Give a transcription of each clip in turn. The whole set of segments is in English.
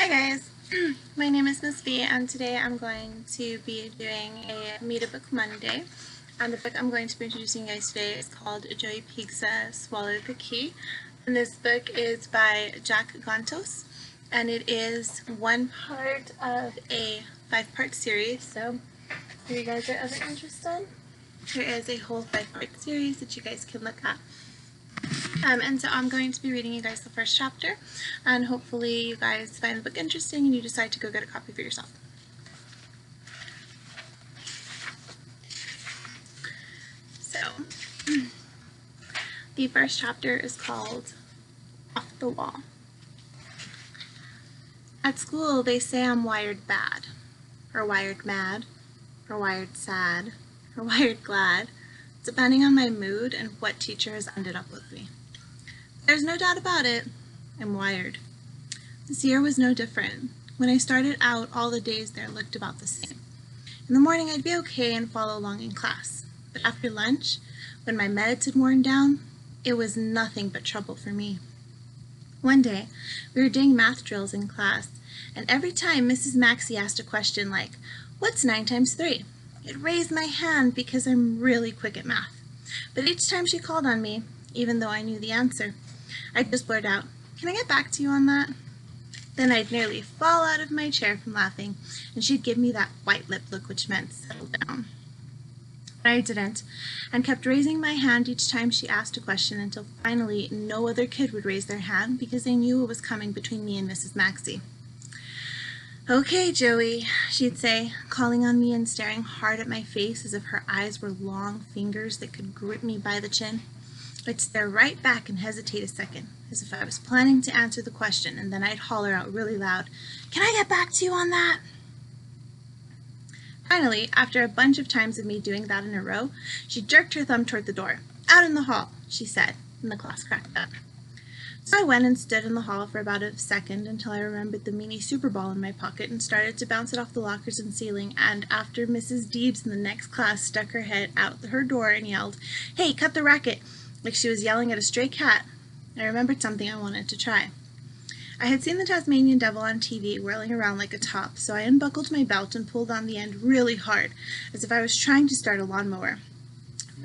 Hi guys, my name is Miss B and today I'm going to be doing a Meet a Book Monday. And the book I'm going to be introducing you guys today is called Pigza Swallowed A Key. And this book is by Jack Gantos and it is one part of a 5-part series. So if you guys are ever interested, there is a whole 5-part series that you guys can look at. And so I'm going to be reading you guys the first chapter, and hopefully you guys find the book interesting and you decide to go get a copy for yourself. So, the first chapter is called Off the Wall. At school, they say I'm wired bad, or wired mad, or wired sad, or wired glad, depending on my mood and what teacher has ended up with me. There's no doubt about it, I'm wired. This year was no different. When I started out, all the days there looked about the same. In the morning, I'd be okay and follow along in class. But after lunch, when my meds had worn down, it was nothing but trouble for me. One day, we were doing math drills in class, and every time Mrs. Maxey asked a question like, "What's 9 times 3?" It raised my hand because I'm really quick at math. But each time she called on me, even though I knew the answer, I'd just blurt out, "Can I get back to you on that?" Then I'd nearly fall out of my chair from laughing, and she'd give me that white lip look which meant settle down. But I didn't, and kept raising my hand each time she asked a question until finally no other kid would raise their hand because they knew what was coming between me and Mrs. Maxey. "Okay, Joey," she'd say, calling on me and staring hard at my face as if her eyes were long fingers that could grip me by the chin. I'd stare right back and hesitate a second, as if I was planning to answer the question, and then I'd holler out really loud, "Can I get back to you on that?" Finally, after a bunch of times of me doing that in a row, she jerked her thumb toward the door. "Out in the hall," she said, and the class cracked up. So I went and stood in the hall for about a second until I remembered the mini Super Ball in my pocket and started to bounce it off the lockers and ceiling, and after Mrs. Deebs in the next class stuck her head out her door and yelled, "Hey, cut the racket," like she was yelling at a stray cat, I remembered something I wanted to try. I had seen the Tasmanian Devil on TV whirling around like a top, so I unbuckled my belt and pulled on the end really hard, as if I was trying to start a lawnmower.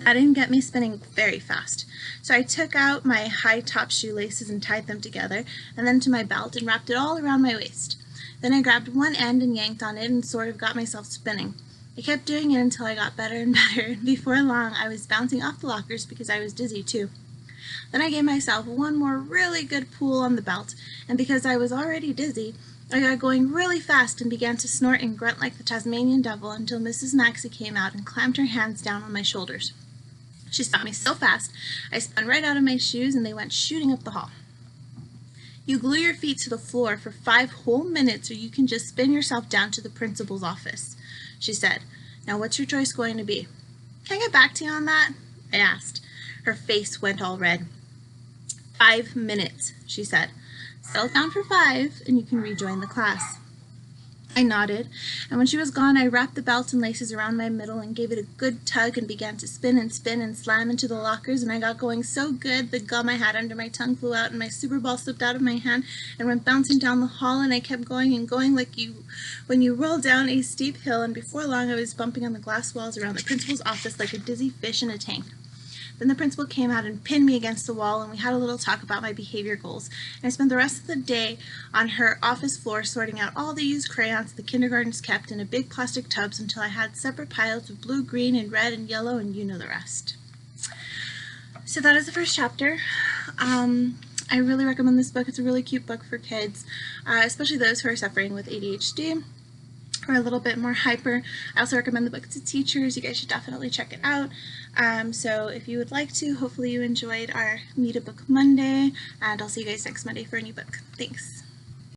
That didn't get me spinning very fast, so I took out my high-top shoelaces and tied them together, and then to my belt and wrapped it all around my waist. Then I grabbed one end and yanked on it and sort of got myself spinning. I kept doing it until I got better and better, and before long I was bouncing off the lockers because I was dizzy too. Then I gave myself one more really good pull on the belt, and because I was already dizzy, I got going really fast and began to snort and grunt like the Tasmanian Devil until Mrs. Maxey came out and clamped her hands down on my shoulders. She stopped me so fast, I spun right out of my shoes and they went shooting up the hall. "You glue your feet to the floor for 5 whole minutes or you can just spin yourself down to the principal's office," she said. "Now what's your choice going to be?" "Can I get back to you on that?" I asked. Her face went all red. 5 minutes, she said. "Settle down for 5 and you can rejoin the class." I nodded, and when she was gone, I wrapped the belt and laces around my middle and gave it a good tug and began to spin and slam into the lockers, and I got going so good the gum I had under my tongue flew out and my Super Ball slipped out of my hand and went bouncing down the hall, and I kept going and going like when you roll down a steep hill, and before long I was bumping on the glass walls around the principal's office like a dizzy fish in a tank. Then the principal came out and pinned me against the wall, and we had a little talk about my behavior goals. And I spent the rest of the day on her office floor sorting out all the used crayons the kindergartens kept in a big plastic tubs until I had separate piles of blue, green, and red, and yellow, and you know the rest. So that is the first chapter. I really recommend this book. It's a really cute book for kids, especially those who are suffering with ADHD. Or a little bit more hyper. I also recommend the book to teachers. You guys should definitely check it out. So if you would like to, hopefully you enjoyed our Meet a Book Monday, and I'll see you guys next Monday for a new book. Thanks.